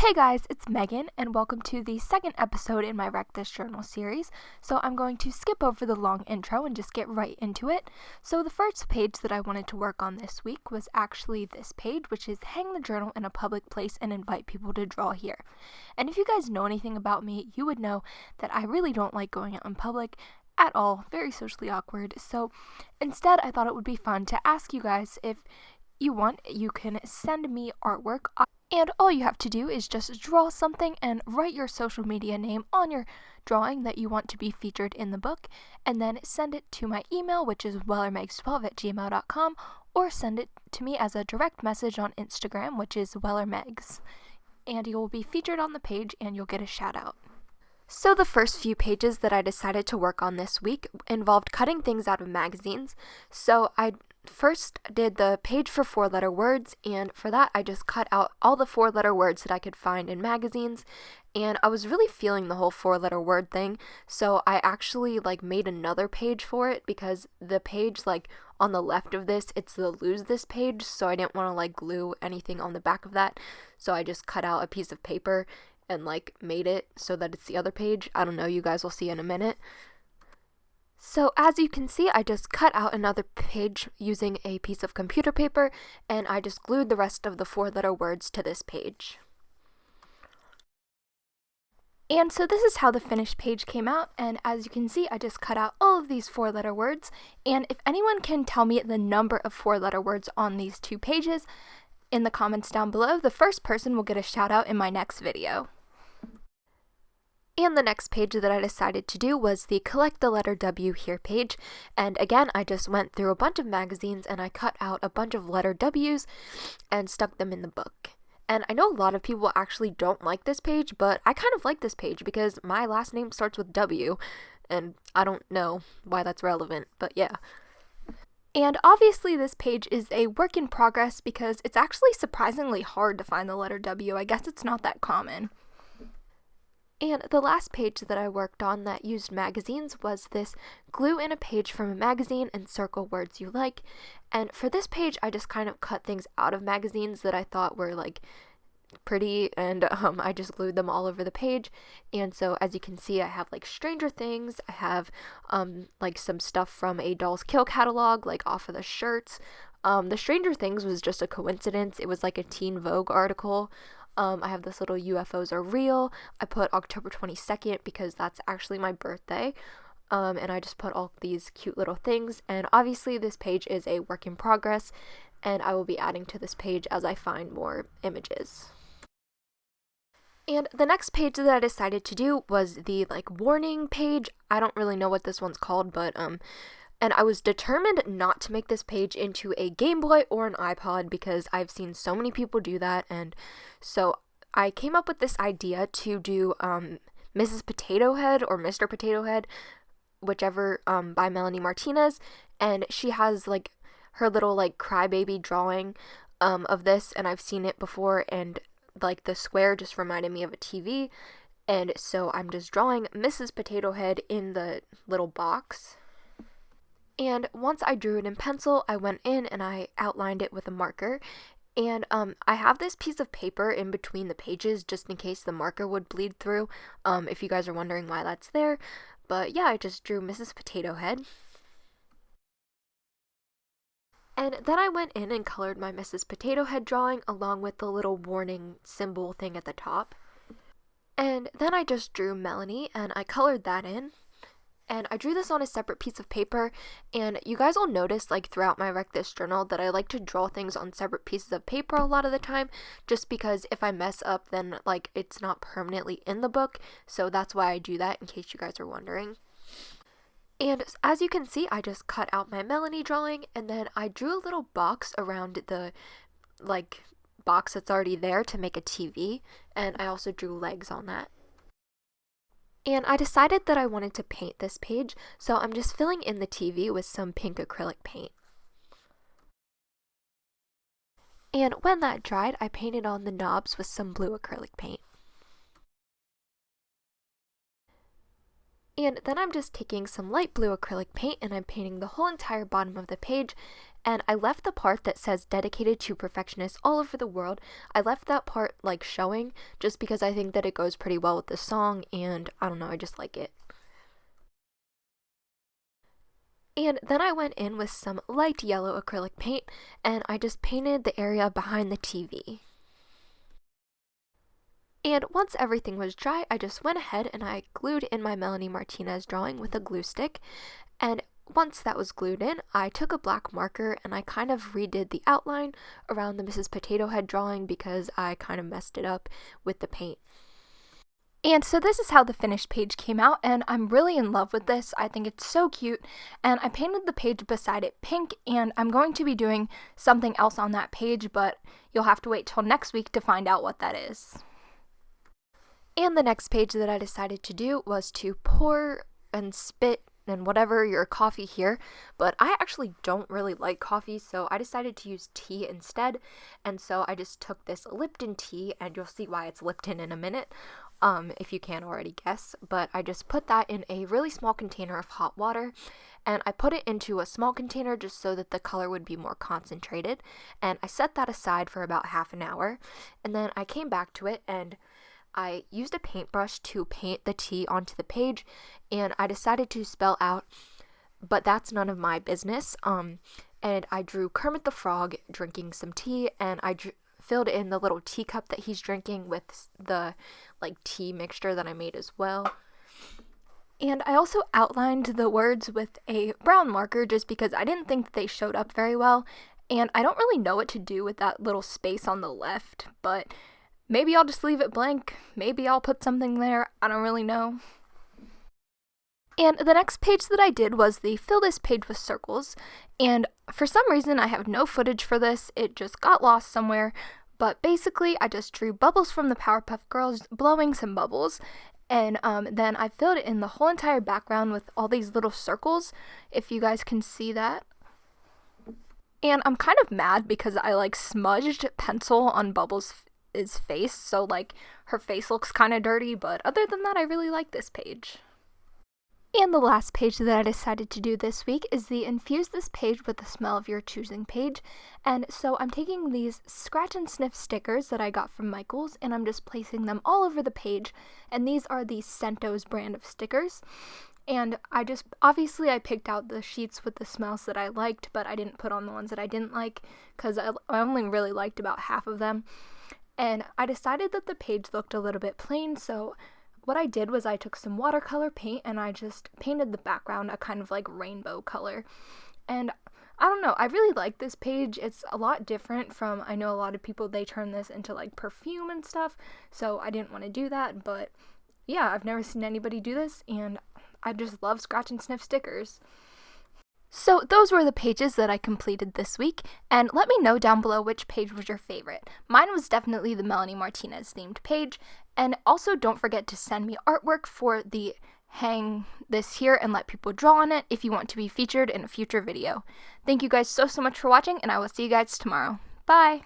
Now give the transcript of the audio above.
Hey guys, it's Megan, and welcome to the second episode in my Wreck This Journal series. So I'm going to skip over the long intro and just get right into it. So the first page that I wanted to work on this week was actually this page, which is hang the journal in a public place and invite people to draw here. And if you guys know anything about me, you would know that I really don't like going out in public at all, very socially awkward. So instead, I thought it would be fun to ask you guys if you want, you can send me artwork. And all you have to do is just draw something and write your social media name on your drawing that you want to be featured in the book, and then send it to my email, which is wellermegs12@gmail.com, or send it to me as a direct message on Instagram, which is wellermegs. And you will be featured on the page and you'll get a shout out. So the first few pages that I decided to work on this week involved cutting things out of magazines. So I first did the page for 4-letter words, and for that I just cut out all the 4-letter words that I could find in magazines, and I was really feeling the whole 4-letter word thing, so I actually made another page for it, because the page on the left of this, it's the lose this page, so I didn't want to glue anything on the back of that, so I just cut out a piece of paper and made it so that it's the other page. I don't know, you guys will see in a minute. So as you can see, I just cut out another page using a piece of computer paper, and I just glued the rest of the 4-letter words to this page. And so this is how the finished page came out, and as you can see, I just cut out all of these 4-letter words, and if anyone can tell me the number of 4-letter words on these two pages in the comments down below, the first person will get a shout out in my next video. And the next page that I decided to do was the collect the letter W here page, and again I just went through a bunch of magazines and I cut out a bunch of letter W's and stuck them in the book. And I know a lot of people actually don't like this page, but I kind of like this page because my last name starts with W, and I don't know why that's relevant, but yeah. And obviously this page is a work in progress because it's actually surprisingly hard to find the letter W. I guess it's not that common. And the last page that I worked on that used magazines was this glue in a page from a magazine and circle words you like. And for this page, I just kind of cut things out of magazines that I thought were pretty, and I just glued them all over the page. And so as you can see, I have Stranger Things, I have some stuff from a Dolls Kill catalog, off of the shirts. The Stranger Things was just a coincidence. It was a Teen Vogue article. I have this little UFOs are real. I put October 22nd because that's actually my birthday. And I just put all these cute little things. And obviously this page is a work in progress, and I will be adding to this page as I find more images. And the next page that I decided to do was the warning page. I don't really know what this one's called, but and I was determined not to make this page into a Game Boy or an iPod because I've seen so many people do that, and so I came up with this idea to do Mrs. Potato Head or Mr. Potato Head, whichever, by Melanie Martinez, and she has her little crybaby drawing of this, and I've seen it before, and the square just reminded me of a TV, and so I'm just drawing Mrs. Potato Head in the little box. And once I drew it in pencil, I went in and I outlined it with a marker. And I have this piece of paper in between the pages just in case the marker would bleed through, if you guys are wondering why that's there. But yeah, I just drew Mrs. Potato Head. And then I went in and colored my Mrs. Potato Head drawing along with the little warning symbol thing at the top. And then I just drew Melanie and I colored that in. And I drew this on a separate piece of paper, and you guys will notice throughout my Wreck This journal that I like to draw things on separate pieces of paper a lot of the time, just because if I mess up then it's not permanently in the book, so that's why I do that, in case you guys are wondering. And as you can see, I just cut out my Melanie drawing, and then I drew a little box around the box that's already there to make a TV, and I also drew legs on that. And I decided that I wanted to paint this page, so I'm just filling in the TV with some pink acrylic paint. And when that dried, I painted on the knobs with some blue acrylic paint. And then I'm just taking some light blue acrylic paint and I'm painting the whole entire bottom of the page, and I left the part that says dedicated to perfectionists all over the world. I left that part like showing just because I think that it goes pretty well with the song, and I don't know, I just like it. And then I went in with some light yellow acrylic paint and I just painted the area behind the TV. And once everything was dry, I just went ahead and I glued in my Melanie Martinez drawing with a glue stick. And once that was glued in, I took a black marker and I kind of redid the outline around the Mrs. Potato Head drawing because I kind of messed it up with the paint. And so this is how the finished page came out, and I'm really in love with this. I think it's so cute, and I painted the page beside it pink, and I'm going to be doing something else on that page, but you'll have to wait till next week to find out what that is. And the next page that I decided to do was to pour and spit and whatever your coffee here, but I actually don't really like coffee, so I decided to use tea instead. And so I just took this Lipton tea, and you'll see why it's Lipton in a minute, if you can't already guess, but I just put that in a really small container of hot water, and I put it into a small container just so that the color would be more concentrated, and I set that aside for about half an hour, and then I came back to it, and I used a paintbrush to paint the tea onto the page, and I decided to spell out, "But that's none of my business," and I drew Kermit the Frog drinking some tea, and I filled in the little teacup that he's drinking with the tea mixture that I made as well. And I also outlined the words with a brown marker just because I didn't think that they showed up very well, and I don't really know what to do with that little space on the left, but maybe I'll just leave it blank, maybe I'll put something there, I don't really know. And the next page that I did was the fill this page with circles, and for some reason I have no footage for this, it just got lost somewhere, but basically I just drew bubbles from the Powerpuff Girls blowing some bubbles, and then I filled in the whole entire background with all these little circles, if you guys can see that. And I'm kind of mad because I smudged pencil on Bubbles' face, so her face looks kind of dirty, but other than that I really like this page. And the last page that I decided to do this week is the Infuse This Page with the Smell of Your Choosing page. And so I'm taking these scratch and sniff stickers that I got from Michael's, and I'm just placing them all over the page. And these are the Centos brand of stickers. And obviously I picked out the sheets with the smells that I liked, but I didn't put on the ones that I didn't like, because I only really liked about half of them. And I decided that the page looked a little bit plain, so what I did was I took some watercolor paint and I just painted the background a kind of rainbow color. And I don't know, I really like this page. It's a lot different from, I know a lot of people, they turn this into perfume and stuff, so I didn't want to do that, but yeah, I've never seen anybody do this, and I just love scratch and sniff stickers. So those were the pages that I completed this week, and let me know down below which page was your favorite. Mine was definitely the Melanie Martinez themed page, and also don't forget to send me artwork for the hang this here and let people draw on it if you want to be featured in a future video. Thank you guys so much for watching, and I will see you guys tomorrow. Bye!